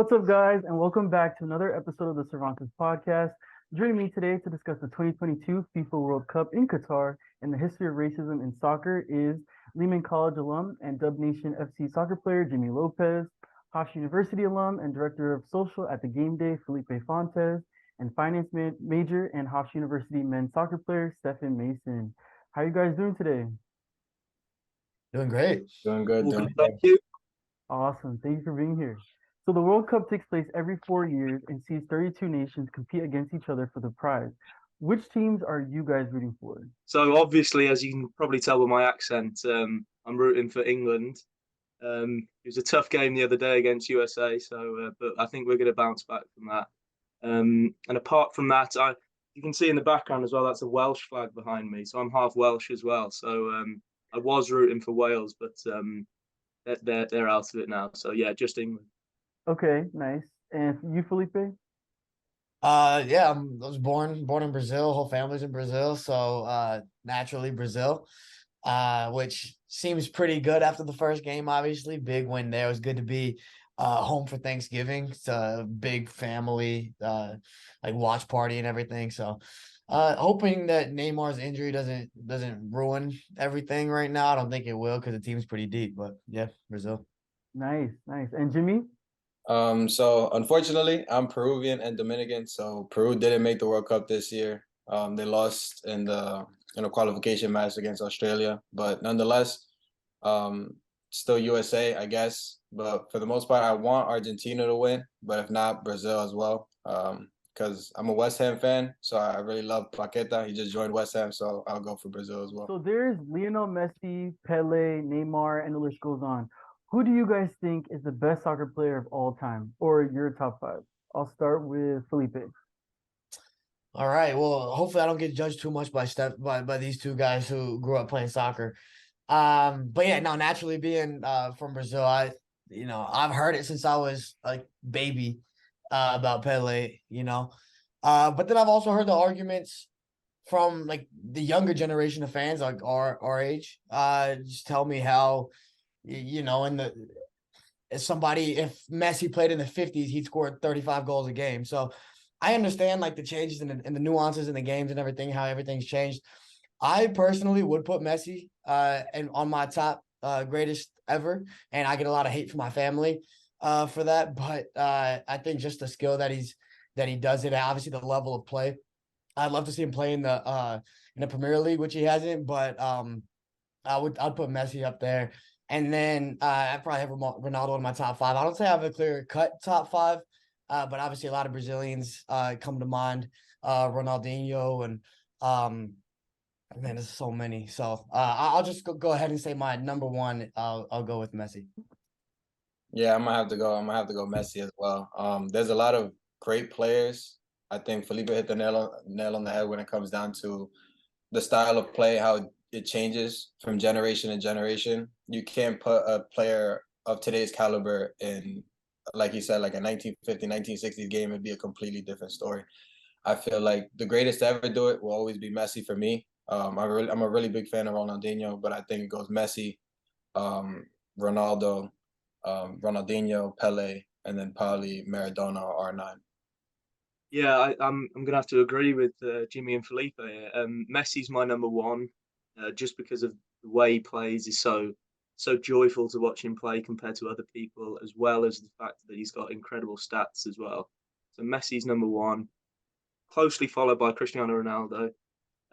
What's up, guys, and welcome back to another episode of the Cervantes podcast. Joining me today to discuss the 2022 FIFA World Cup in Qatar and the history of racism in soccer is Lehman College alum and Dub Nation FC soccer player Jimmy Lopez, Hofstra University alum and director of social at the Game Day Felipe Fontes, and finance major and Hofstra University men's soccer player Stefan Mason. How are you guys doing today? Doing great. Doing good, All doing good, good. thank you. Awesome. Thank you for being here. So the World Cup takes place every 4 years and sees 32 nations compete against each other for the prize. Which teams are you guys rooting for? So obviously, as you can probably tell by my accent, I'm rooting for England. It was a tough game the other day against USA, but I think we're going to bounce back from that. And apart from that, you can see in the background as well, that's a Welsh flag behind me. So I'm half Welsh as well. So I was rooting for Wales, but they're out of it now. So yeah, just England. Okay, nice. And you, Felipe? I was born in Brazil. Whole family's in Brazil, so naturally Brazil. Which seems pretty good after the first game. Obviously, big win there. It was good to be home for Thanksgiving. It's a big family like watch party and everything. So hoping that Neymar's injury doesn't ruin everything right now. I don't think it will because the team's pretty deep. But yeah, Brazil. Nice, nice. And Jimmy? So unfortunately, I'm Peruvian and Dominican, so Peru didn't make the World Cup this year. They lost in the qualification match against Australia, but nonetheless, still USA, I guess. But for the most part, I want Argentina to win, but if not, Brazil as well. Because I'm a West Ham fan, so I really love Paqueta. He just joined West Ham, so I'll go for Brazil as well. So there's Lionel Messi, Pele, Neymar, and the list goes on. Who do you guys think is the best soccer player of all time, or your top five? I'll start with Felipe. All right. Well, hopefully I don't get judged too much by these two guys who grew up playing soccer. But yeah, no, naturally being from Brazil, I've heard it since I was like baby about Pele, But then I've also heard the arguments from like the younger generation of fans, like our age. Just tell me how, if Messi played in the 50s, he'd scored 35 goals a game. So I understand like the changes and the nuances in the games and everything, how everything's changed. I personally would put Messi and on my top greatest ever, and I get a lot of hate from my family for that. But I think just the skill that he does it, obviously the level of play. I'd love to see him play in the Premier League, which he hasn't. But I'd put Messi up there, and then I'd probably have Ronaldo in my top five. I don't say I have a clear cut top five, but obviously a lot of Brazilians come to mind, Ronaldinho and. Man, there's so many. So I'll just go ahead and say my number one. I'll go with Messi. Yeah, I'm gonna have to go. I'm gonna have to go Messi as well. There's a lot of great players. I think Felipe hit the nail on the head when it comes down to the style of play, how it changes from generation to generation. You can't put a player of today's caliber in, like you said, like a 1950, 1960s game. It'd be a completely different story. I feel like the greatest to ever do it will always be Messi for me. I'm a really big fan of Ronaldinho, but I think it goes Messi, Ronaldo, Ronaldinho, Pele, and then probably Maradona or R9. Yeah, I'm gonna have to agree with Jimmy and Felipe. Messi's my number one, just because of the way he plays is so joyful to watch him play compared to other people, as well as the fact that he's got incredible stats as well. So Messi's number one, closely followed by Cristiano Ronaldo.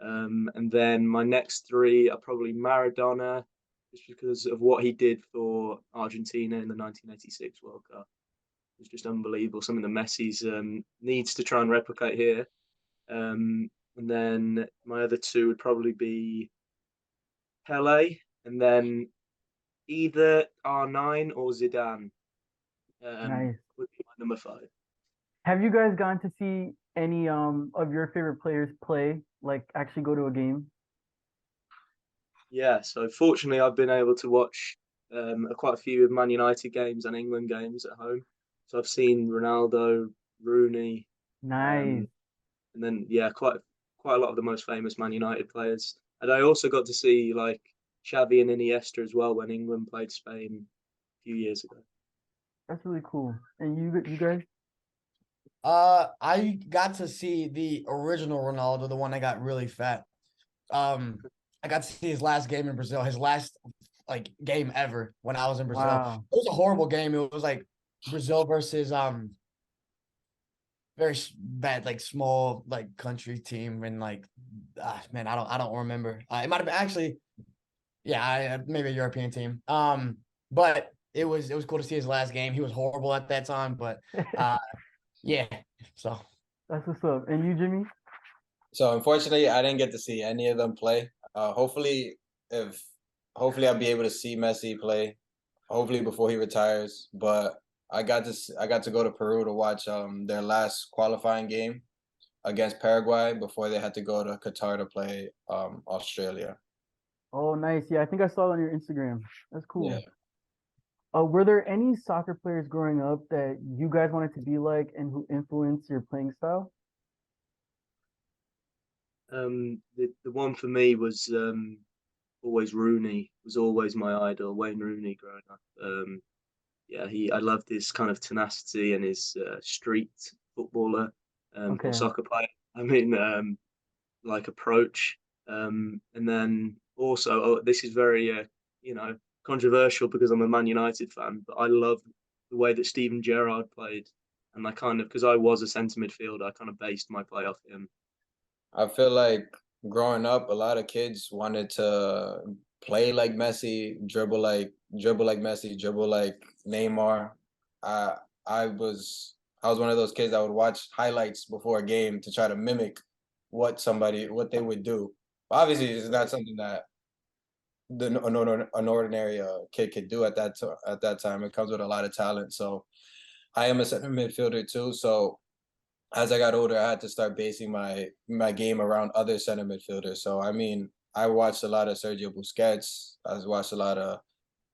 And then my next three are probably Maradona, just because of what he did for Argentina in the 1986 World Cup. It was just unbelievable. Something that Messi's needs to try and replicate here. And then my other two would probably be Pele, and then either R9 or Zidane. Nice. Would be my number five. Have you guys gone to see any of your favorite players play, like actually go to a game? Yeah, so fortunately, I've been able to watch quite a few of Man United games and England games at home. So I've seen Ronaldo, Rooney, Nice. and then yeah, quite a lot of the most famous Man United players. And I also got to see like Xavi and Iniesta as well when England played Spain a few years ago. That's really cool. And you guys? I got to see the original Ronaldo, the one that got really fat. I got to see his last game in Brazil, his last like game ever when I was in Brazil. Wow. It was a horrible game. It was like Brazil versus very bad like small like country team and like man I don't remember. It might have been actually yeah maybe a European team. But it was cool to see his last game. He was horrible at that time, but yeah. So That's what's up. And you, Jimmy? So unfortunately, I didn't get to see any of them play. If hopefully I'll be able to see Messi play. Hopefully before he retires. But I got to go to Peru to watch their last qualifying game against Paraguay before they had to go to Qatar to play Australia. Oh, nice. Yeah, I think I saw it on your Instagram. That's cool. Yeah. Were there any soccer players growing up that you guys wanted to be like and who influenced your playing style? The one for me was always Rooney. Was always my idol, Wayne Rooney growing up. Yeah, I loved his kind of tenacity and his street footballer or Okay. soccer player. I mean, like approach. And then also, this is very you know controversial because I'm a Man United fan, but I love the way that Steven Gerrard played, and I kind of because I was a centre midfielder, I kind of based my play off him. I feel like growing up, a lot of kids wanted to play like Messi, dribble like Messi, dribble like Neymar. I I was one of those kids that would watch highlights before a game to try to mimic what they would do. Obviously, it's not something that an ordinary kid could do at that time. It comes with a lot of talent. So I am a center midfielder too. So as I got older, I had to start basing my game around other center midfielders. So I mean, I watched a lot of Sergio Busquets. I watched a lot of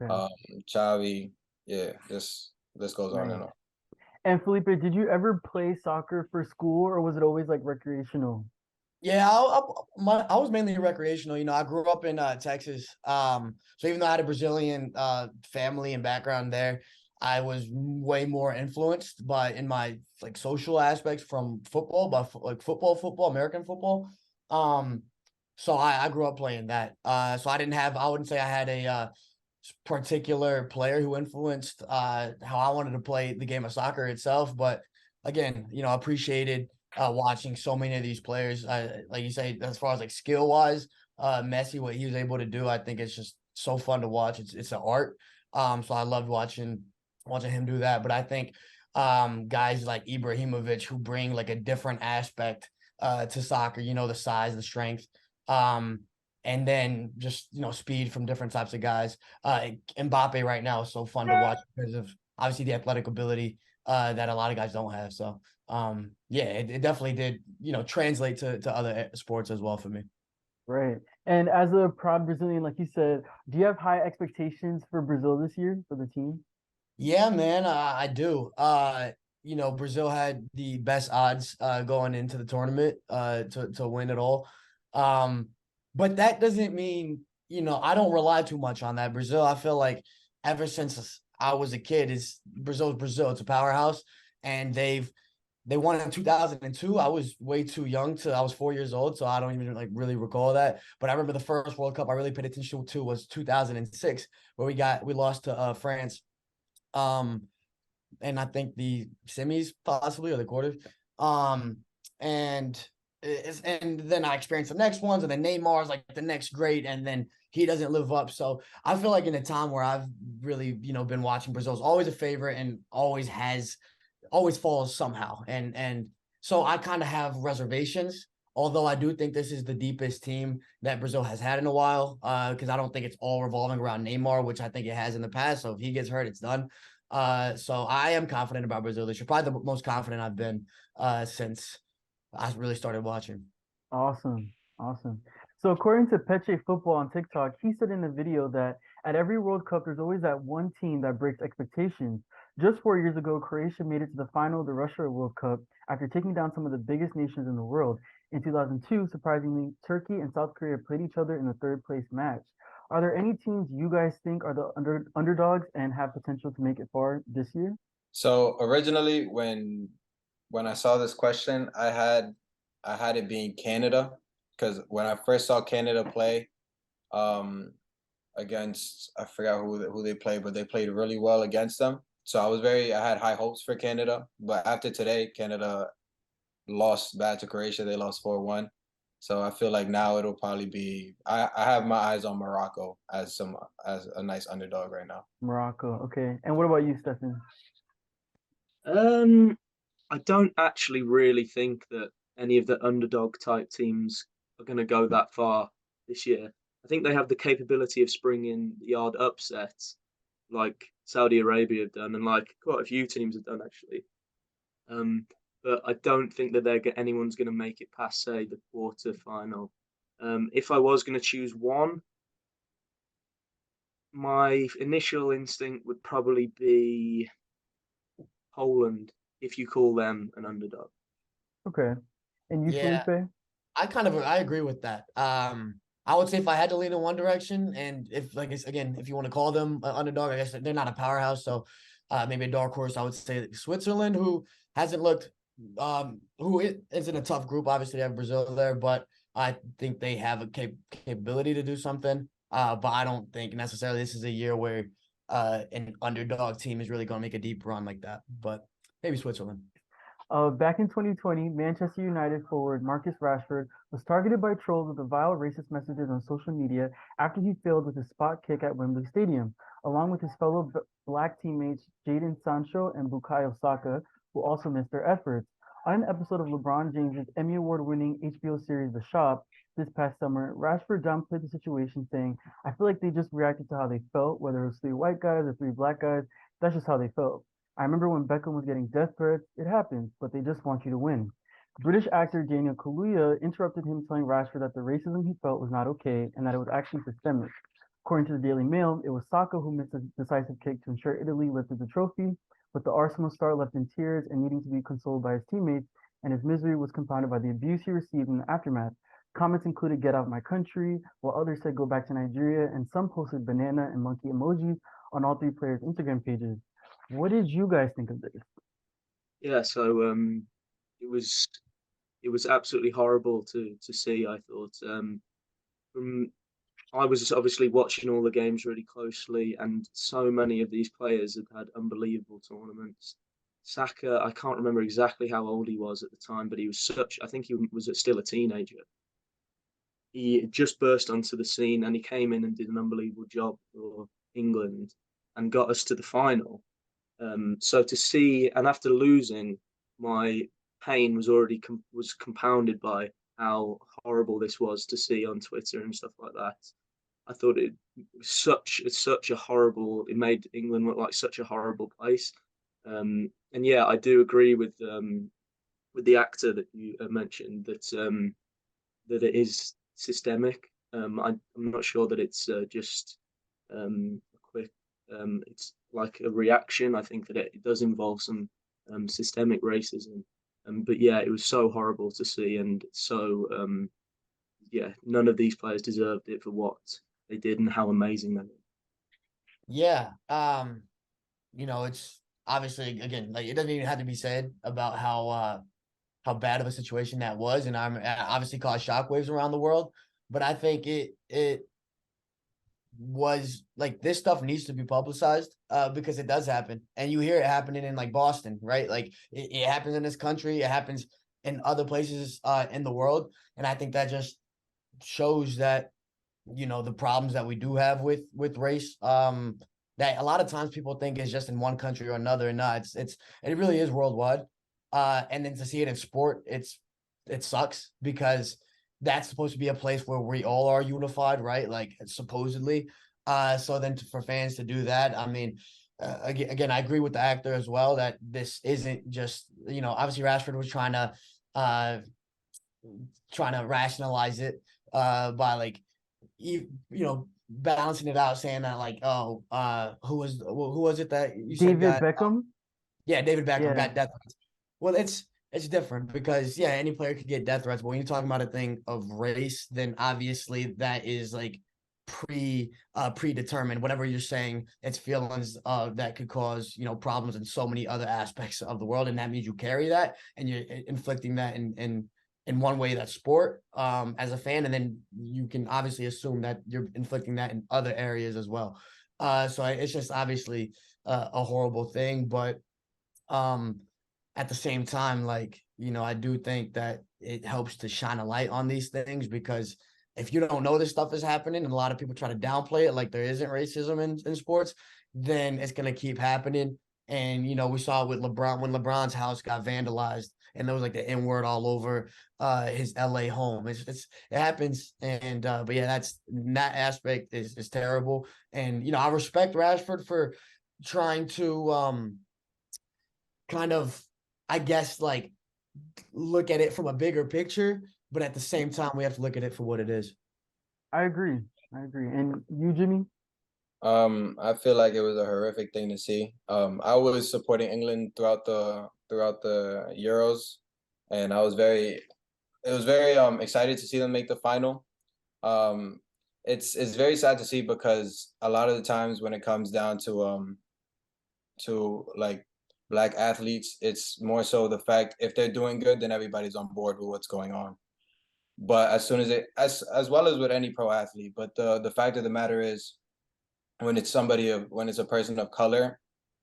Okay. um, Xavi. Yeah, this goes on Nice. and on. And Felipe, did you ever play soccer for school or was it always like recreational? yeah, I was mainly recreational. I grew up in Texas. So even though I had a Brazilian family and background there, I was way more influenced by in my like social aspects from football, by like football, American football. Um, so I grew up playing that. So I wouldn't say I had a particular player who influenced how I wanted to play the game of soccer itself. But again, I appreciated watching so many of these players. Like you say, as far as like skill wise, Messi, what he was able to do, I think it's just so fun to watch. It's an art. So I loved watching him do that. But I think guys like Ibrahimovic who bring like a different aspect to soccer, the size, the strength. And then just speed from different types of guys. Mbappe right now is so fun to watch because of obviously the athletic ability that a lot of guys don't have. So yeah, it definitely did translate to other sports as well for me. Right. And as a proud Brazilian, like you said, do you have high expectations for Brazil this year for the team? Yeah, man, I do. Brazil had the best odds going into the tournament to win it all. Um, but that doesn't mean, I don't rely too much on that. Brazil, I feel like ever since I was a kid, Brazil's Brazil. It's a powerhouse, and they won in 2002. I was way too young I was 4 years old, so I don't even like really recall that. But I remember the first World Cup I really paid attention to was 2006, where we lost to France. Um, and I think the semis possibly or the quarters. Um, and and then I experienced the next ones, and then Neymar's like the next great, and then he doesn't live up. So I feel like in a time where I've really been watching, Brazil's always a favorite and always falls somehow, and so I kind of have reservations. Although I do think this is the deepest team that Brazil has had in a while, because I don't think it's all revolving around Neymar, which I think it has in the past. So if he gets hurt, it's done. So I am confident about Brazil this year. Probably the most confident I've been since I really started watching. Awesome. Awesome. So according to Peche Football on TikTok, he said in the video that at every World Cup, there's always that one team that breaks expectations. Just 4 years ago, Croatia made it to the final of the Russia World Cup after taking down some of the biggest nations in the world. In 2002, surprisingly, Turkey and South Korea played each other in the third place match. Are there any teams you guys think are the underdogs and have potential to make it far this year? So originally, when I saw this question, I had it being Canada, because when I first saw Canada play, um, against, I forgot who they played, but they played really well against them. So I had high hopes for Canada, but after today, Canada lost bad to Croatia. They lost 4-1. So I feel like now it'll probably be, I have my eyes on Morocco as a nice underdog right now. Morocco. Okay. And what about you, Stefan? I don't actually really think that any of the underdog type teams are going to go that far this year. I think they have the capability of springing yard upsets like Saudi Arabia have done and like quite a few teams have done actually. Um, but I don't think that anyone's going to make it past, say, the quarter final. If I was going to choose one, my initial instinct would probably be Poland, if you call them an underdog. Okay. And you, Yeah, Felipe? I agree with that. I would say if I had to lean in one direction, and if like again, if you want to call them an underdog, I guess they're not a powerhouse, so maybe a dark horse. I would say Switzerland, who hasn't looked, is in a tough group. Obviously, they have Brazil there, but I think they have a capability to do something. But I don't think necessarily this is a year where an underdog team is really going to make a deep run like that. But maybe Switzerland. Back in 2020, Manchester United forward Marcus Rashford was targeted by trolls with vile racist messages on social media after he failed with his spot kick at Wembley Stadium, along with his fellow black teammates Jadon Sancho and Bukayo Saka, who also missed their efforts. On an episode of LeBron James's Emmy Award-winning HBO series The Shop this past summer, Rashford downplayed the situation, saying, "I feel like they just reacted to how they felt, whether it was three white guys or three black guys. That's just how they felt. I remember when Beckham was getting death threats. It happens, but they just want you to win." British actor Daniel Kaluuya interrupted him, telling Rashford that the racism he felt was not okay and that it was actually systemic. According to the Daily Mail, it was Saka who missed a decisive kick to ensure Italy lifted the trophy, but the Arsenal star left in tears and needing to be consoled by his teammates, and his misery was compounded by the abuse he received in the aftermath. Comments included "Get out of my country," while others said "Go back to Nigeria," and some posted banana and monkey emojis on all three players' Instagram pages. What did you guys think of this? Yeah, so it was it was absolutely horrible to see. I thought from I was obviously watching all the games really closely, and so many of these players had had unbelievable tournaments. Saka, I can't remember exactly how old he was at the time, but he was I think he was still a teenager. He just burst onto the scene and he came in and did an unbelievable job for England and got us to the final. So to see, and after losing, my pain was already was compounded by how horrible this was to see on Twitter and stuff like that. I thought it was such a horrible. It made England look like such a horrible place. And yeah, I do agree with the actor that you mentioned that it is systemic. I'm not sure that it's just a quick. It's like a reaction. I think that it does involve some systemic racism. But yeah, it was so horrible to see, and so yeah, none of these players deserved it for what they did and how amazing they were. Yeah. It's obviously again like it doesn't even have to be said about how bad of a situation that was, and I'm obviously caused shockwaves around the world. But I think it was like this stuff needs to be publicized because it does happen, and you hear it happening in like Boston, right? Like it happens in this country, it happens in other places in the world, and I think that just shows that the problems that we do have with race that a lot of times people think is just in one country or another, and not it really is worldwide. And then to see it in sport, it sucks because that's supposed to be a place where we all are unified, right? Like supposedly. So then for fans to do that, I mean, again, I agree with the actor as well that this isn't just obviously Rashford was uh trying to rationalize it by like balancing it out, saying that like, oh, who was it that you said David got Beckham? yeah, David Beckham Yeah. got death threats. Well, it's different because yeah, any player could get death threats, but when you're talking about a thing of race, then obviously that is like predetermined. Whatever you're saying, it's feelings that could cause, problems in so many other aspects of the world, and that means you carry that and you're inflicting that in one way, that's sport, as a fan, and then you can obviously assume that you're inflicting that in other areas as well. So it's just obviously a horrible thing, but at the same time, like, I do think that it helps to shine a light on these things, because if you don't know this stuff is happening and a lot of people try to downplay it like there isn't racism in sports, then it's going to keep happening. And, we saw it with LeBron when LeBron's house got vandalized and there was like the N word all over his LA home. It happens. And, but yeah, that aspect is terrible. And, I respect Rashford for trying to kind of, I guess, like, look at it from a bigger picture, but at the same time, we have to look at it for what it is. I agree. And you, Jimmy? I feel like it was a horrific thing to see. I was supporting England throughout the Euros, and it was very excited to see them make the final. It's very sad to see, because a lot of the times when it comes down to like Black athletes, it's more so the fact if they're doing good, then everybody's on board with what's going on. But as soon as as well as with any pro athlete, but the fact of the matter is, when it's a person of color,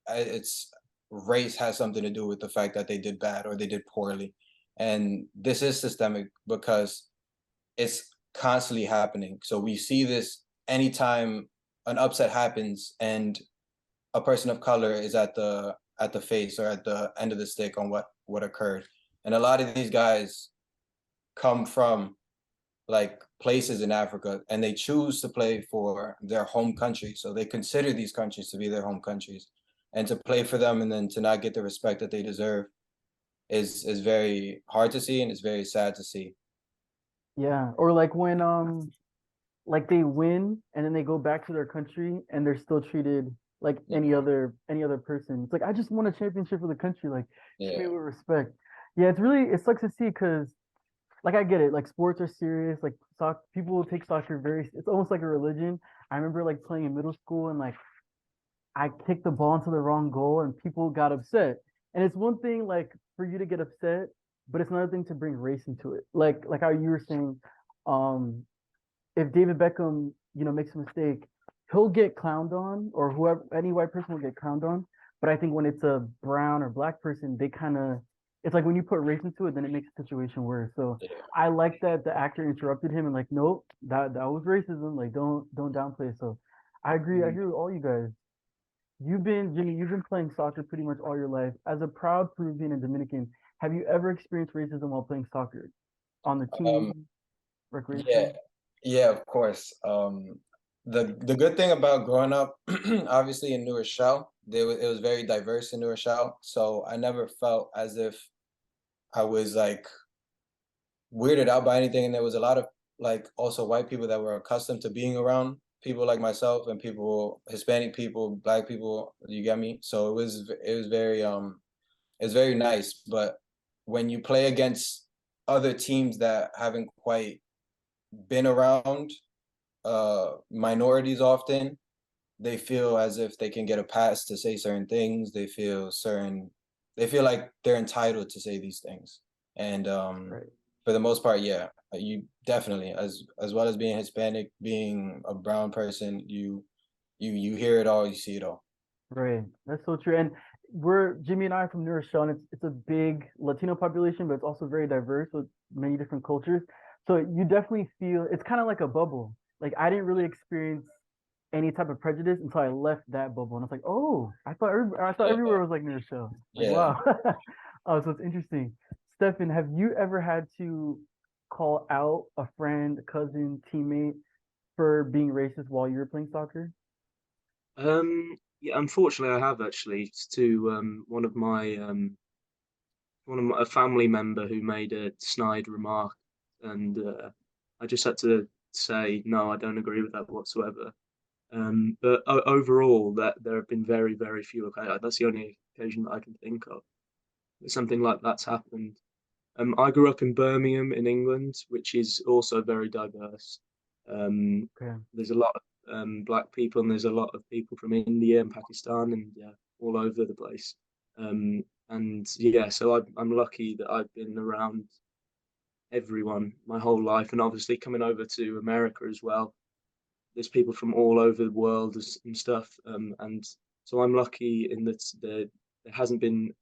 it's race has something to do with the fact that they did bad or they did poorly. And this is systemic because it's constantly happening. So we see this anytime an upset happens and a person of color is at the face or at the end of the stick on what occurred. And a lot of these guys come from like places in Africa, and they choose to play for their home country. So they consider these countries to be their home countries, and to play for them and then to not get the respect that they deserve is very hard to see, and it's very sad to see. Yeah. Or like when like they win and then they go back to their country and they're still treated like any other person. It's like, I just won a championship for the country. Like, treat me with respect. Yeah, it sucks to see, because like, I get it. Like, sports are serious. Like, people will take soccer it's almost like a religion. I remember like playing in middle school, and like I kicked the ball into the wrong goal and people got upset. And it's one thing like for you to get upset, but it's another thing to bring race into it. Like how you were saying, um, if David Beckham, makes a mistake, he'll get clowned on, or whoever, any white person will get clowned on. But I think when it's a brown or Black person, it's like when you put race into it, then it makes the situation worse. So I like that the actor interrupted him and like, nope, that was racism. Like, don't downplay it. So I agree. I agree with all you guys. Jimmy, you've been playing soccer pretty much all your life. As a proud Peruvian and Dominican, have you ever experienced racism while playing soccer on the team, recreation? Yeah, of course. The good thing about growing up, obviously in New Rochelle, it was very diverse in New Rochelle. So I never felt as if I was like weirded out by anything. And there was a lot of like also white people that were accustomed to being around people like myself, and Hispanic people, Black people, you get me? So it was very nice. But when you play against other teams that haven't quite been around minorities often, they feel as if they can get a pass to say certain things. They feel like they're entitled to say these things. And right. For the most part, yeah, you definitely, as well as being Hispanic, being a brown person, you hear it all, you see it all. Right, that's so true. And Jimmy and I are from New Rochelle, and it's a big Latino population, but it's also very diverse with many different cultures. So you definitely feel it's kind of like a bubble. Like, I didn't really experience any type of prejudice until I left that bubble, and I was like, oh, I thought everywhere was like New Rochelle. Like, wow. Oh, so it's interesting. Stefan, have you ever had to call out a friend, cousin, teammate for being racist while you were playing soccer? Yeah, unfortunately, I have actually. It's to one of my a family member who made a snide remark, and I just had to say no, I don't agree with that whatsoever. But overall, that there have been very, very few occasions. That's the only occasion that I can think of that something like that's happened. I grew up in Birmingham in England, which is also very diverse. Okay. There's a lot of black people, and there's a lot of people from India and Pakistan, and all over the place. And yeah, so I'm lucky that I've been around everyone my whole life, and obviously coming over to America as well. There's people from all over the world and stuff, and so I'm lucky in that there hasn't been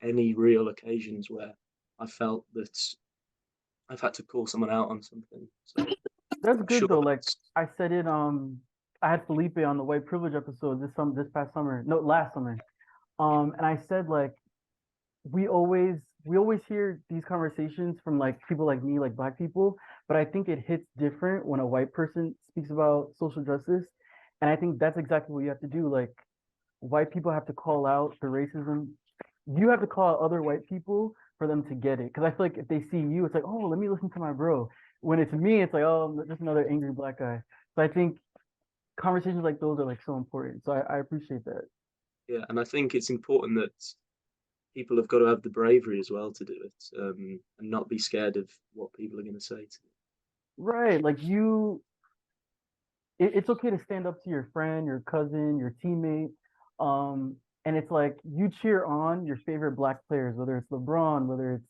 any real occasions where I felt that I've had to call someone out on something. So That's I'm good sure though. Like that's I said it, I had Felipe on the white privilege episode this past summer. No, last summer. And I said like we always we always hear these conversations from like people like me, like black people, but I think it hits different when a white person speaks about social justice. And I think that's exactly what you have to do. Like white people have to call out the racism. You have to call out other white people for them to get it. Because I feel like if they see you, it's like, oh, let me listen to my bro. When it's me, it's like, oh, just another angry black guy. So I think conversations like those are like so important. So I appreciate that. yeah, and I think it's important that people have got to have the bravery as well to do it, and not be scared of what people are going to say to them. Right. Like it's okay to stand up to your friend, your cousin, your teammate. And it's like you cheer on your favorite black players, whether it's LeBron, whether it's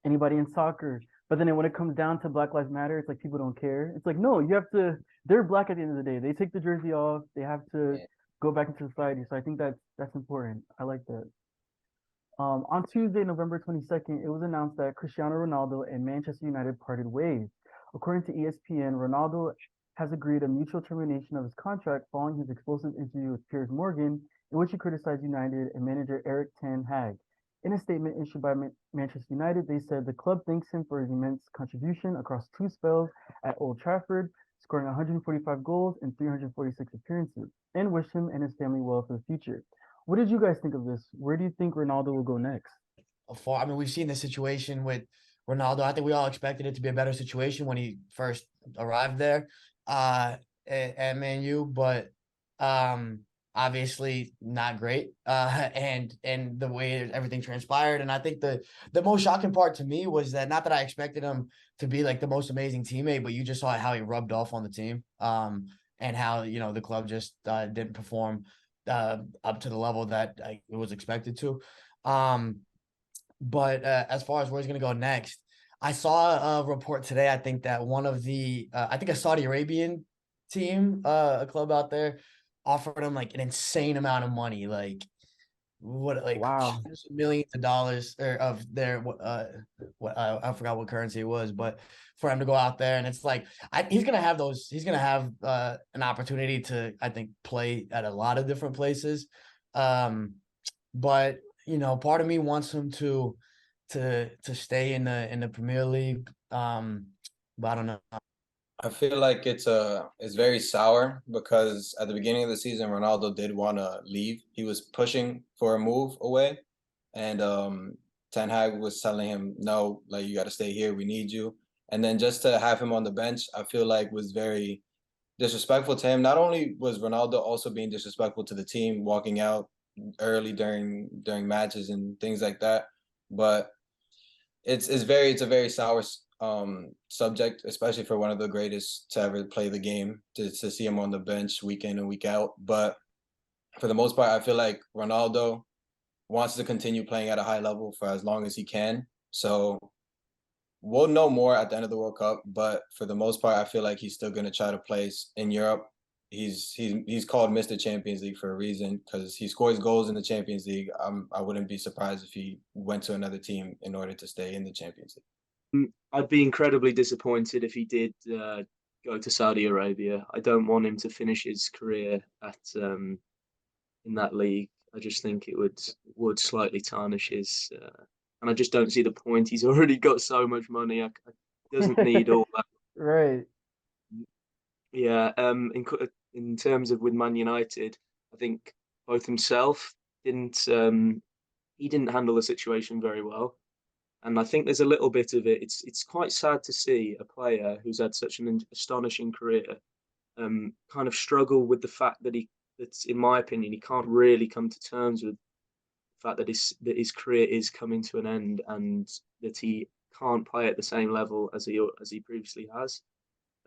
anybody in soccer. But then when it comes down to Black Lives Matter, it's like people don't care. It's like, no, you have to, they're black at the end of the day. They take the jersey off, they have to Yeah. go back into society. So I think that's important. I like that. On Tuesday, November 22nd, it was announced that Cristiano Ronaldo and Manchester United parted ways. According to ESPN, Ronaldo has agreed a mutual termination of his contract following his explosive interview with Piers Morgan, in which he criticized United and manager Eric Ten Hag. In a statement issued by Manchester United, they said the club thanks him for his immense contribution across two spells at Old Trafford, scoring 145 goals in 346 appearances, and wished him and his family well for the future. What did you guys think of this? Where do you think Ronaldo will go next? I mean, we've seen the situation with Ronaldo. I think we all expected it to be a better situation when he first arrived there, at Man U, but um, obviously not great. And the way everything transpired, and I think the most shocking part to me was that not that I expected him to be like the most amazing teammate, but you just saw how he rubbed off on the team. And how the club just didn't perform up to the level that it was expected to. Um, but as far as where he's going to go next, I saw a report today. I think that one of I think a Saudi Arabian team, a club out there, offered him like an insane amount of money, like Wow. hundreds of millions of dollars or of their what I forgot what currency it was, but for him to go out there, and it's like he's gonna have an opportunity to, I think, play at a lot of different places. But part of me wants him to stay in the Premier League. But I don't know. I feel like it's very sour because at the beginning of the season, Ronaldo did want to leave. He was pushing for a move away, and Ten Hag was telling him, "No, like you got to stay here. We need you." And then just to have him on the bench, I feel like was very disrespectful to him. Not only was Ronaldo also being disrespectful to the team, walking out early during matches and things like that, but it's a very sour subject, especially for one of the greatest to ever play the game, to see him on the bench week in and week out. But for the most part, I feel like Ronaldo wants to continue playing at a high level for as long as he can. So we'll know more at the end of the World Cup. But for the most part, I feel like he's still going to try to place in Europe. He's called Mr. Champions League for a reason because he scores goals in the Champions League. I wouldn't be surprised if he went to another team in order to stay in the Champions League. I'd be incredibly disappointed if he did go to Saudi Arabia. I don't want him to finish his career at in that league. I just think it would slightly tarnish his, and I just don't see the point. He's already got so much money. He doesn't need all that. Right. Yeah. In terms of with Man United, I think both himself didn't he didn't handle the situation very well. And I think there's a little bit of it. It's quite sad to see a player who's had such an astonishing career kind of struggle with the fact that's in my opinion, he can't really come to terms with the fact that his career is coming to an end and that he can't play at the same level as he previously has.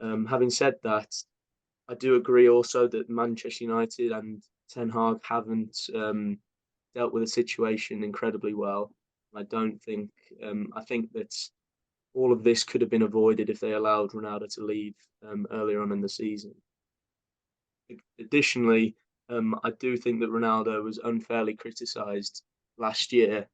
Having said that, I do agree also that Manchester United and Ten Hag haven't dealt with the situation incredibly well. I don't think. I think that all of this could have been avoided if they allowed Ronaldo to leave earlier on in the season. Additionally, I do think that Ronaldo was unfairly criticised last year.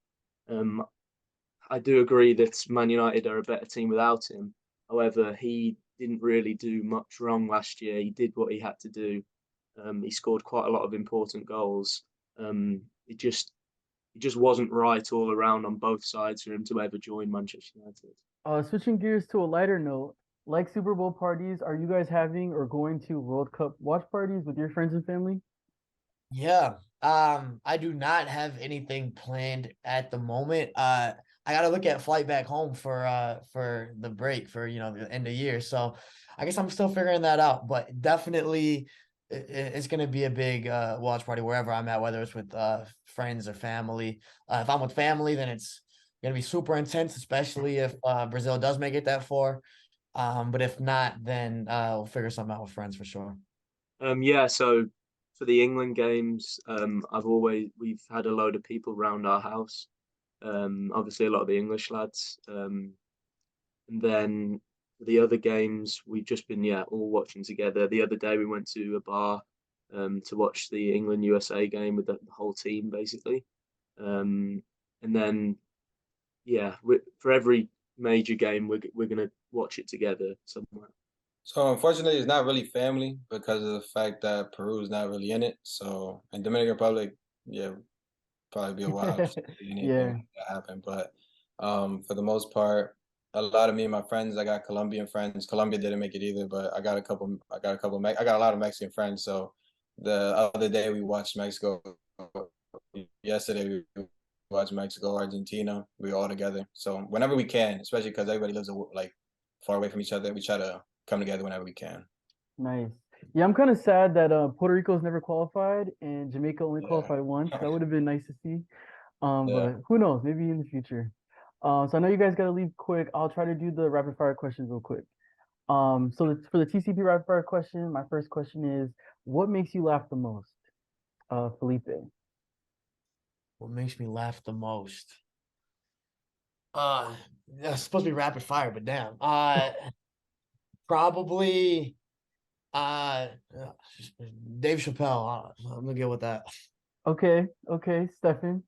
I do agree that Man United are a better team without him. However, he didn't really do much wrong last year. He did what he had to do. He scored quite a lot of important goals. It just wasn't right all around on both sides for him to ever join Manchester United. Switching gears to a lighter note, like Super Bowl parties, are you guys having or going to World Cup watch parties with your friends and family? Yeah. I do not have anything planned at the moment. I gotta look at flight back home for the break for the end of year. So I guess I'm still figuring that out. But definitely it's gonna be a big watch party wherever I'm at, whether it's with friends or family. If I'm with family, then it's gonna be super intense, especially if Brazil does make it that far. But if not, then we'll figure something out with friends for sure. Yeah, so for the England games, we've had a load of people around our house. Obviously a lot of the English lads. And then for the other games, we've just been all watching together. The other day we went to a bar to watch the England USA game with the whole team basically. And then for every major game we're gonna watch it together somewhere. So unfortunately, it's not really family because of the fact that Peru is not really in it. So in Dominican Republic, yeah, probably be a while to see anything Yeah. like that happen. But for the most part, a lot of me and my friends, I got Colombian friends. Colombia didn't make it either, but I got a couple. I got a lot of Mexican friends. So the other day we watched Mexico. Yesterday we watched Mexico, Argentina. We were all together. So whenever we can, especially because everybody lives like far away from each other, we try to come together whenever we can. Nice. Yeah, I'm kind of sad that Puerto Rico's never qualified and Jamaica only Yeah. qualified once. That would have been nice to see. Yeah. But who knows? Maybe in the future. So I know you guys got to leave quick. I'll try to do the rapid fire questions real quick. For the TCP rapid fire question, my first question is, what makes you laugh the most? Felipe. What makes me laugh the most? That's supposed to be rapid fire, but damn. Probably uh Dave Chappelle. I'm gonna go with that. Okay, Stefan.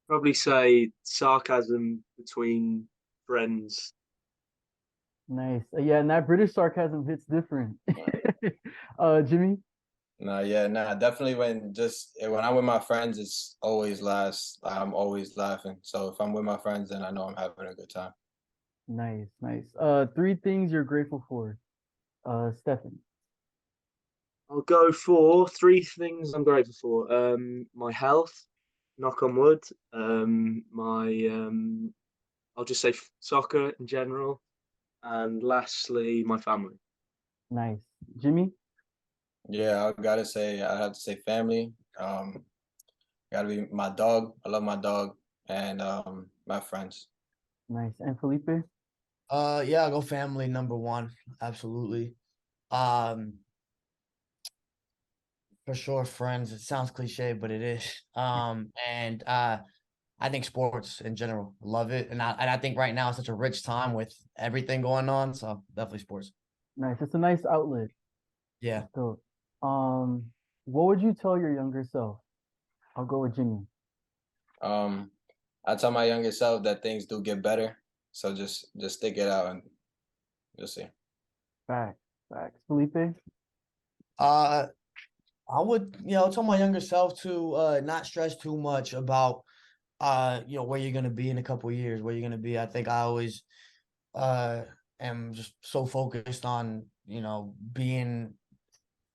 Probably say sarcasm between friends. Nice. Yeah, and that British sarcasm hits different. Jimmy. Definitely when I'm with my friends, it's always laughs. I'm always laughing. So if I'm with my friends, then I know I'm having a good time. Nice. Three things you're grateful for. Stefan. I'll go for three things I'm grateful for. My health, knock on wood. My I'll just say soccer in general, and lastly, my family. Nice. Jimmy. Yeah, I have to say family. Gotta be my dog. I love my dog and my friends. Nice. And Felipe. Yeah, I'll go family number one. Absolutely. Um, for sure, friends. It sounds cliche, but it is. And I think sports in general, love it, and I think right now it's such a rich time with everything going on. So definitely sports. Nice. It's a nice outlet. Yeah. So, what would you tell your younger self? I'll go with Jimmy. Um, I tell my younger self that things do get better. So just stick it out and you'll see. Facts. Felipe. Uh, I would, tell my younger self to not stress too much about where you're gonna be in a couple of years, where you're gonna be. I think I always am just so focused on, being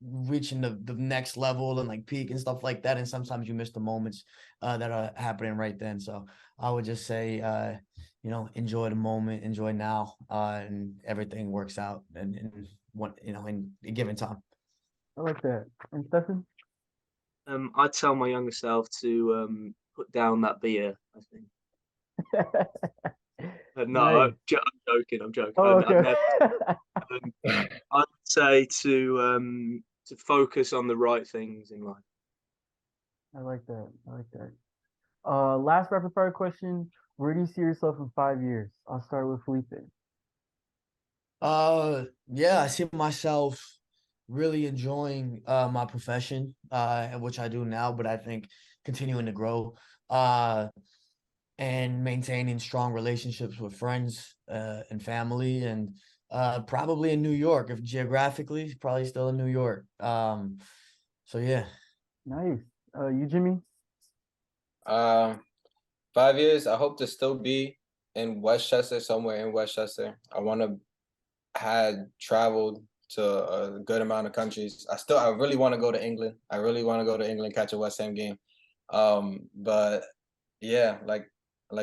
reaching the next level and like peak and stuff like that. And sometimes you miss the moments that are happening right then. So I would just say enjoy the moment, enjoy now, and everything works out and in a given time. I like that. And Stefan. I'd tell my younger self to put down that beer. I think. No, Nice. I'm joking. I'm joking. Oh, I'd okay. never I'd say to focus on the right things in life. I like that. I like that. Last rapid fire question. Where do you see yourself in 5 years? I'll start with Felipe. Yeah, I see myself really enjoying my profession, which I do now, but I think continuing to grow, and maintaining strong relationships with friends, and family, and probably in New York, if geographically, probably still in New York. So yeah. Nice. You, Jimmy? Um, 5 years, I hope to still be in Westchester, somewhere in Westchester. I want to had traveled to a good amount of countries. I really want to go to England. I really want to go to England, catch a West Ham game. But yeah, like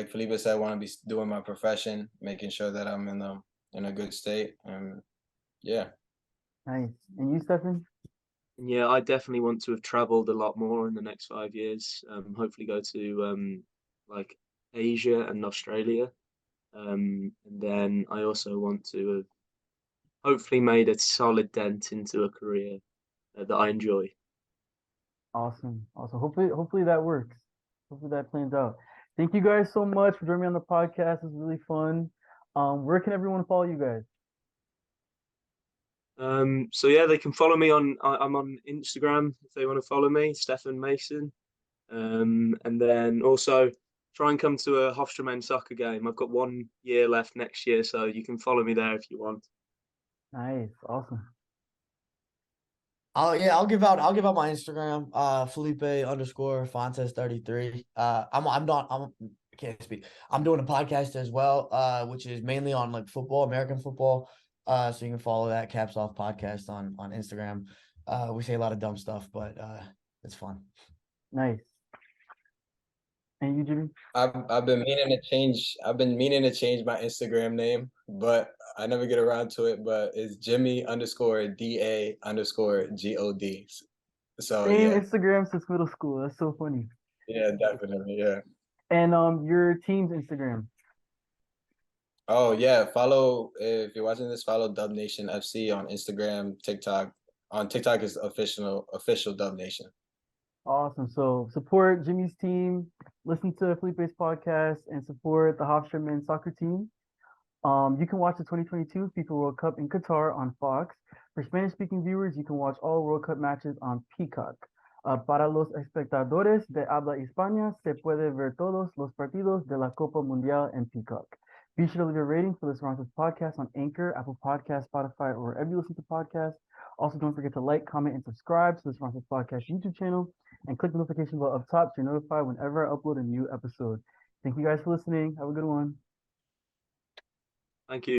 Felipe said, I want to be doing my profession, making sure that I'm in a good state. And yeah. Nice. And you, Stefan? Yeah, I definitely want to have travelled a lot more in the next 5 years. Hopefully go to like Asia and Australia. And then I also want to have hopefully made a solid dent into a career that I enjoy. Awesome. Awesome. Hopefully that works. Hopefully that plans out. Thank you guys so much for joining me on the podcast. It's really fun. Where can everyone follow you guys? So yeah, they can follow me I'm on Instagram if they want to follow me, Stefan Mason. And then also try and come to a Hofstra men's soccer game. I've got 1 year left next year, so you can follow me there if you want. Nice. Awesome. I'll give out my Instagram, Felipe _Fontes 33. I can't speak. I'm doing a podcast as well, which is mainly on like football, American football. So you can follow that Caps Off podcast on Instagram. We say a lot of dumb stuff, but it's fun. Nice. And you, Jimmy? I've been meaning to change. I've been meaning to change my Instagram name, but I never get around to it. But it's Jimmy _DA_GOD. So Same yeah, Instagram since middle school. That's so funny. yeah, definitely, yeah. And your team's Instagram. Oh yeah, follow if you're watching this. Follow Dub Nation FC on Instagram, TikTok. On TikTok is official Dub Nation. Awesome. So support Jimmy's team, listen to Felipe's podcast, and support the Hofstra men's soccer team. You can watch the 2022 FIFA World Cup in Qatar on Fox. For Spanish-speaking viewers, you can watch all World Cup matches on Peacock. Para los espectadores de habla hispana, se puede ver todos los partidos de la Copa Mundial en Peacock. Be sure to leave a rating for the Cervantes podcast on Anchor, Apple Podcasts, Spotify, or wherever you listen to podcasts. Also, don't forget to like, comment, and subscribe to the Cervantes podcast YouTube channel, and click the notification bell up top so you're notified whenever I upload a new episode. Thank you guys for listening. Have a good one. Thank you.